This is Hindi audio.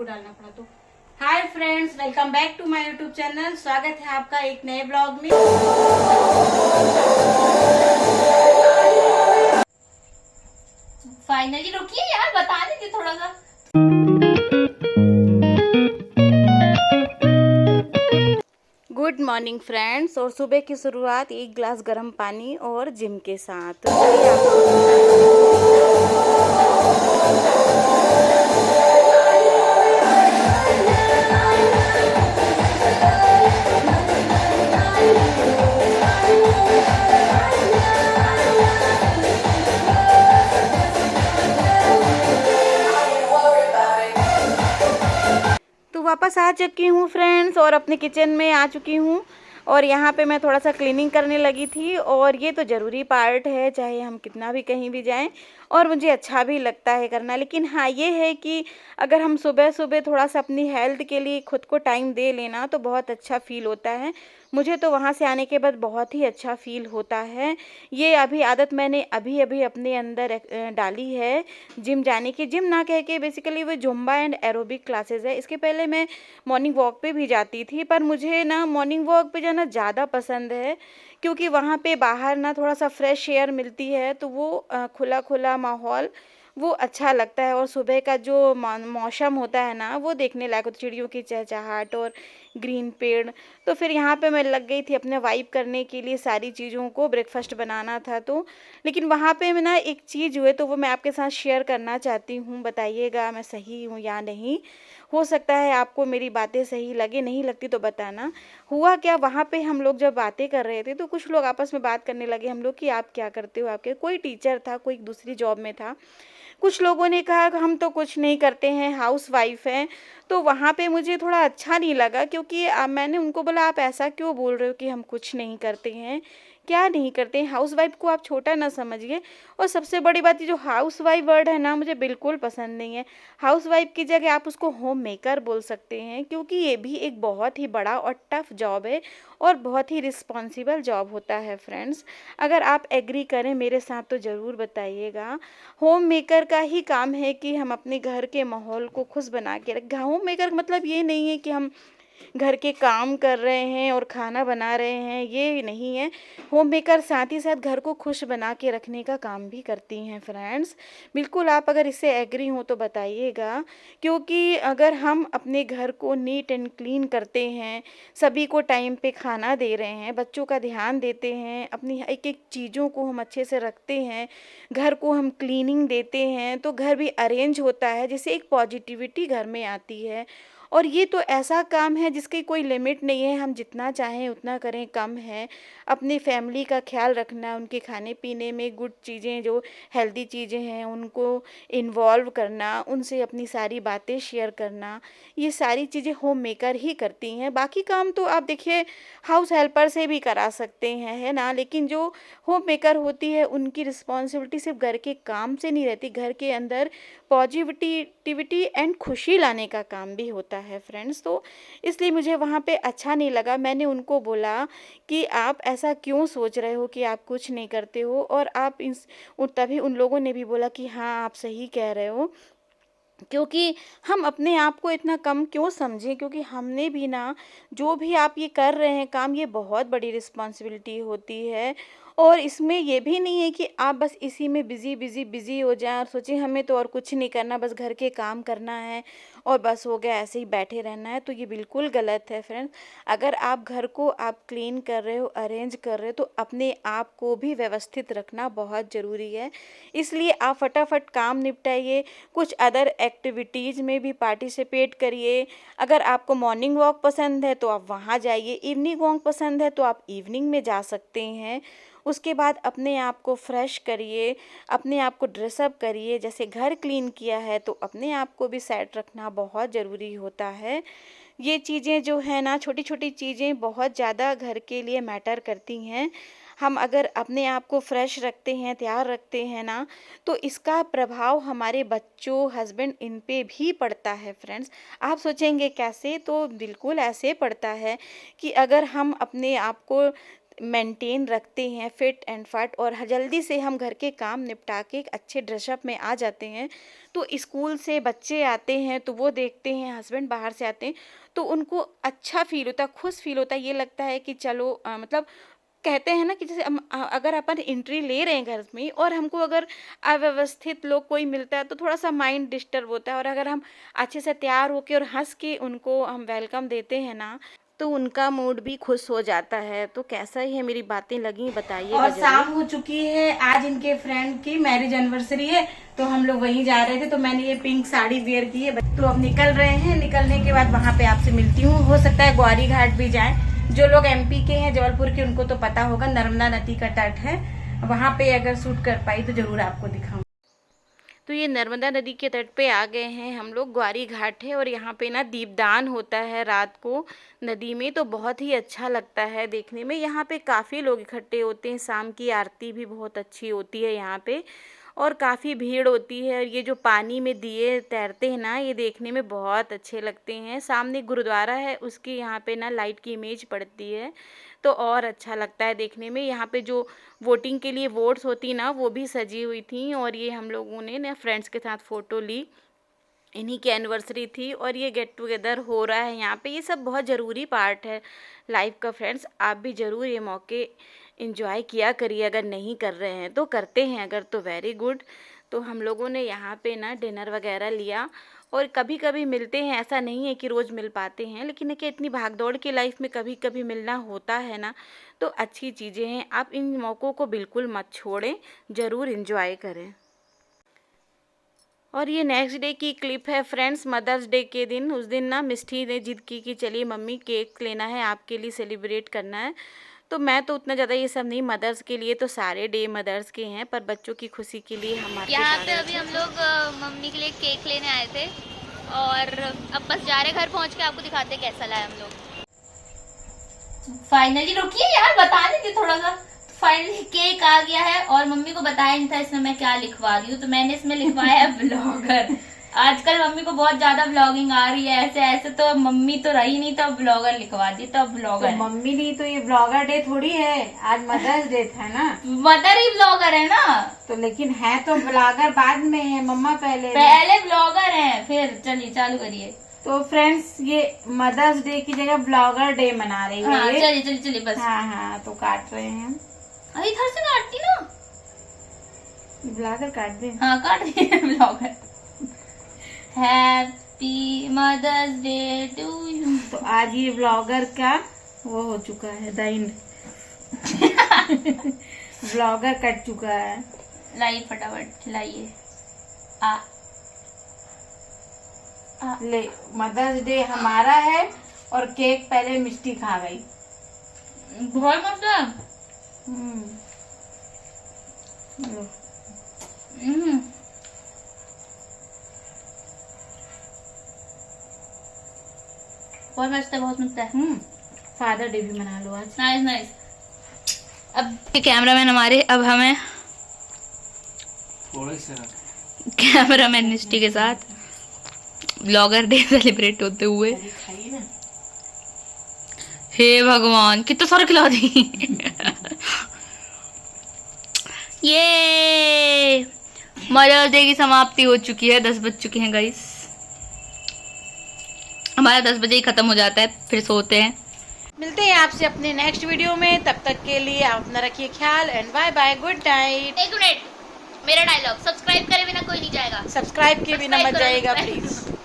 डालना पड़ा तो। Hi friends, welcome back to my YouTube channel. स्वागत है आपका एक नए ब्लॉग में। फाइनली रुकिए यार, बता दीजिए थोड़ा सा। गुड मॉर्निंग फ्रेंड्स, और सुबह की शुरुआत एक ग्लास गर्म पानी और जिम के साथ। तो वापस आ चुकी हूँ फ्रेंड्स, और अपने किचन में आ चुकी हूँ। और यहाँ पे मैं थोड़ा सा क्लीनिंग करने लगी थी, और ये तो ज़रूरी पार्ट है चाहे हम कितना भी कहीं भी जाएं, और मुझे अच्छा भी लगता है करना। लेकिन हाँ, ये है कि अगर हम सुबह सुबह थोड़ा सा अपनी हेल्थ के लिए खुद को टाइम दे लेना तो बहुत अच्छा फ़ील होता है। मुझे तो वहाँ से आने के बाद बहुत ही अच्छा फ़ील होता है। ये अभी आदत मैंने अभी अभी अपने अंदर डाली है, जिम जाने की। जिम ना कह के बेसिकली वो जुम्बा एंड एरोबिक क्लासेस है। इसके पहले मैं मॉर्निंग वॉक पे भी जाती थी, पर मुझे ना मॉर्निंग वॉक पे जाना ज़्यादा पसंद है, क्योंकि वहाँ पे बाहर ना थोड़ा सा फ्रेश एयर मिलती है, तो वो खुला खुला माहौल वो अच्छा लगता है। और सुबह का जो मौसम होता है ना, वो देखने लायक होता है, चिड़ियों की चहचहाट और ग्रीन पेड़। तो फिर यहाँ पे मैं लग गई थी अपने वाइब करने के लिए, सारी चीज़ों को ब्रेकफास्ट बनाना था तो। लेकिन वहाँ पे मैं ना एक चीज़ हुए, तो वो मैं आपके साथ शेयर करना चाहती हूँ। बताइएगा मैं सही हूँ या नहीं। हो सकता है आपको मेरी बातें सही लगे, नहीं लगती तो बताना। हुआ क्या, वहाँ पे हम लोग जब बातें कर रहे थे तो कुछ लोग आपस में बात करने लगे हम लोग कि आप क्या करते हो, आपके कोई टीचर था, कोई दूसरी जॉब में था। कुछ लोगों ने कहा कि हम तो कुछ नहीं करते हैं, हाउस वाइफ हैं। तो वहाँ पे मुझे थोड़ा अच्छा नहीं लगा, क्योंकि मैंने उनको बोला आप ऐसा क्यों बोल रहे हो कि हम कुछ नहीं करते हैं। क्या नहीं करते हैं, हाउस वाइफ को आप छोटा ना समझिए। और सबसे बड़ी बात, ये जो हाउस वाइफ वर्ड है ना, मुझे बिल्कुल पसंद नहीं है। हाउस वाइफ की जगह आप उसको होम मेकर बोल सकते हैं, क्योंकि ये भी एक बहुत ही बड़ा और टफ जॉब है, और बहुत ही रिस्पॉन्सिबल जॉब होता है फ्रेंड्स। अगर आप एग्री करें मेरे साथ तो ज़रूर बताइएगा। होम मेकर का ही काम है कि हम अपने घर के माहौल को खुश बना के रखें। होम मेकर का मतलब ये नहीं है कि हम घर के काम कर रहे हैं और खाना बना रहे हैं, ये नहीं है। होम मेकर साथ ही साथ घर को खुश बना के रखने का काम भी करती हैं फ्रेंड्स। बिल्कुल, आप अगर इससे एग्री हो तो बताइएगा। क्योंकि अगर हम अपने घर को नीट एंड क्लीन करते हैं, सभी को टाइम पे खाना दे रहे हैं, बच्चों का ध्यान देते हैं, अपनी एक एक चीज़ों को हम अच्छे से रखते हैं, घर को हम क्लीनिंग देते हैं, तो घर भी अरेंज होता है, जिससे एक पॉजिटिविटी घर में आती है। और ये तो ऐसा काम है जिसकी कोई लिमिट नहीं है, हम जितना चाहें उतना करें कम है। अपनी फैमिली का ख्याल रखना, उनके खाने पीने में गुड चीज़ें, जो हेल्दी चीज़ें हैं उनको इन्वॉल्व करना, उनसे अपनी सारी बातें शेयर करना, ये सारी चीज़ें होम मेकर ही करती हैं। बाकी काम तो आप देखिए हाउस हेल्पर से भी करा सकते हैं, है ना। लेकिन जो होम मेकर होती है उनकी रिस्पॉन्सिबिलिटी सिर्फ घर के काम से नहीं रहती, घर के अंदर पॉजिटिविटी एंड खुशी लाने का काम भी होता है फ्रेंड्स। तो इसलिए मुझे वहाँ पे अच्छा नहीं लगा। मैंने उनको बोला कि आप ऐसा क्यों सोच रहे हो कि आप कुछ नहीं करते हो, और आप तभी उन लोगों ने भी बोला कि हाँ आप सही कह रहे हो। क्योंकि हम अपने आप को इतना कम क्यों समझें, क्योंकि हमने भी ना, जो भी आप ये कर रहे हैं काम, ये बहुत बड़ी रिस्पॉन्सिबिलिटी होती है। और इसमें ये भी नहीं है कि आप बस इसी में बिज़ी बिज़ी बिज़ी हो जाएं और सोचें हमें तो और कुछ नहीं करना, बस घर के काम करना है और बस हो गया, ऐसे ही बैठे रहना है। तो ये बिल्कुल गलत है फ्रेंड्स। अगर आप घर को आप क्लीन कर रहे हो, अरेंज कर रहे हो, तो अपने आप को भी व्यवस्थित रखना बहुत ज़रूरी है। इसलिए आप फटाफट काम निपटाइए, कुछ अदर एक्टिविटीज़ में भी पार्टिसिपेट करिए। अगर आपको मॉर्निंग वॉक पसंद है तो आप वहाँ जाइए, इवनिंग वॉक पसंद है तो आप इवनिंग में जा सकते हैं। उसके बाद अपने आप को फ्रेश करिए, अपने आप को ड्रेसअप करिए। जैसे घर क्लीन किया है तो अपने आप को भी सेट रखना बहुत ज़रूरी होता है। ये चीज़ें जो है ना, छोटी छोटी चीज़ें बहुत ज़्यादा घर के लिए मैटर करती हैं। हम अगर अपने आप को फ्रेश रखते हैं, तैयार रखते हैं ना, तो इसका प्रभाव हमारे बच्चों, हस्बैंड, इन पे भी पड़ता है फ्रेंड्स। आप सोचेंगे कैसे, तो बिल्कुल ऐसे पड़ता है कि अगर हम अपने आप को मेंटेन रखते हैं फिट एंड फाट, और जल्दी से हम घर के काम निपटा के एक अच्छे ड्रेसअप में आ जाते हैं। तो स्कूल से बच्चे आते हैं तो वो देखते हैं, हस्बैंड बाहर से आते हैं तो उनको अच्छा फील होता है, खुश फील होता है। ये लगता है कि चलो मतलब कहते हैं ना कि जैसे अगर अपन एंट्री ले रहे हैं घर में और हमको अगर अव्यवस्थित लोग कोई मिलता है तो थोड़ा सा माइंड डिस्टर्ब होता है, और अगर हम अच्छे से तैयार होके और हंस के उनको हम वेलकम देते हैं ना तो उनका मूड भी खुश हो जाता है। तो कैसा ही है, मेरी बातें लगी बताइएगा। और शाम हो चुकी है, आज इनके फ्रेंड की मैरिज एनिवर्सरी है तो हम लोग वहीं जा रहे थे। तो मैंने ये पिंक साड़ी वेयर की है। तो अब निकल रहे हैं, निकलने के बाद वहाँ पे आपसे मिलती हूँ। हो सकता है ग्वारी घाट भी जाएं। जो लोग एमपी के हैं, जबलपुर के, उनको तो पता होगा, नर्मदा नदी का तट है वहाँ पे। अगर शूट कर पाई तो जरूर आपको दिखाऊं। तो ये नर्मदा नदी के तट पे आ गए हैं हम लोग, ग्वारी घाट है, और यहाँ पे ना दीपदान होता है रात को नदी में, तो बहुत ही अच्छा लगता है देखने में। यहाँ पे काफ़ी लोग इकट्ठे होते हैं, शाम की आरती भी बहुत अच्छी होती है यहाँ पे, और काफ़ी भीड़ होती है। और ये जो पानी में दिए तैरते हैं ना, ये देखने में बहुत अच्छे लगते हैं। सामने गुरुद्वारा है, उसकी यहाँ पे ना लाइट की इमेज पड़ती है तो और अच्छा लगता है देखने में। यहाँ पे जो वोटिंग के लिए वोट्स होती ना, वो भी सजी हुई थी, और ये हम लोगों ने ना फ्रेंड्स के साथ फ़ोटो ली। इन्हीं की एनिवर्सरी थी और ये गेट टुगेदर हो रहा है यहाँ पे। ये सब बहुत ज़रूरी पार्ट है लाइफ का फ्रेंड्स। आप भी ज़रूर ये मौके इंजॉय किया करिए, अगर नहीं कर रहे हैं तो। करते हैं अगर तो वेरी गुड। तो हम लोगों ने यहाँ पे ना डिनर वगैरह लिया, और कभी कभी मिलते हैं, ऐसा नहीं है कि रोज़ मिल पाते हैं, लेकिन कि इतनी भागदौड़ की लाइफ में कभी कभी मिलना होता है ना, तो अच्छी चीज़ें हैं। आप इन मौक़ों को बिल्कुल मत छोड़ें, ज़रूर इन्जॉय करें। और ये नेक्स्ट डे की क्लिप है फ्रेंड्स, मदर्स डे के दिन। उस दिन ना मिष्टी ने जिद की कि चलिए मम्मी केक लेना है, आपके लिए सेलिब्रेट करना है। तो मैं तो उतना ज़्यादा ये सब नहीं, मदर्स के लिए तो सारे डे मदर्स के हैं, पर बच्चों की खुशी के लिए हमारे यहाँ पे अभी हम लोग मम्मी के लिए केक लेने आए थे, और अब बस जा रहे घर पहुँच के आपको दिखाते हैं कैसा लाया हम लोग। फाइनली रुकिए यार, बता देती थोड़ा सा। फाइनली केक आ गया है, और मम्मी को बताया नहीं था इसमें मैं क्या लिखवा रही हूँ, तो मैंने इसमें लिखवाया है ब्लॉगर। आजकल मम्मी को बहुत ज्यादा ब्लॉगिंग आ रही है, ऐसे ऐसे तो मम्मी तो रही नहीं, तो ब्लॉगर लिखवा दी, तो ब्लॉगर। तो मम्मी नहीं तो ये ब्लॉगर डे थोड़ी है, आज मदर्स डे था ना। मदर ही ब्लॉगर है ना, तो लेकिन है तो ब्लॉगर बाद में है, मम्मा पहले ब्लॉगर है। फिर चलिए चालू करिए। तो फ्रेंड्स ये मदर्स डे की जगह ब्लॉगर डे मना रही है। हाँ, चलिए चलिए चलिए बस। हाँ तो काट रहे हैं हम। अरे इधर से काटती ना, ब्लॉगर काट दे। हाँ काट दिए blogger. Happy mother's day to you. तो आज ये ब्लॉगर का वो हो चुका है, द एंड। ब्लॉगर कट चुका है। लाइए फटाफट खिलाइए। ले, मदर्स डे हमारा है, और केक पहले मिष्टी खा गई। बहुत मस्त है। लो। बहुत मस्त है, बहुत मस्त है। फादर डे भी मना लो आज। Nice nice. अब कैमरामैन हमारे, अब हमें कैमरामैन निष्ठी के साथ ब्लॉगर डे सेलिब्रेट होते हुए। हे भगवान, कितना सारा खिला दी। ये मदर्स डे की समाप्ति हो चुकी है, 10 बज चुके हैं गाइस। हमारा 10 बजे ही खत्म हो जाता है, फिर सोते हैं। मिलते हैं आपसे अपने नेक्स्ट वीडियो में, तब तक के लिए आप अपना रखिए ख्याल, and bye bye, good night. एक मिनट, मेरा डायलॉग, सब्सक्राइब करे बिना कोई नहीं जाएगा। सब्सक्राइब के बिना मत जाएगा प्लीज।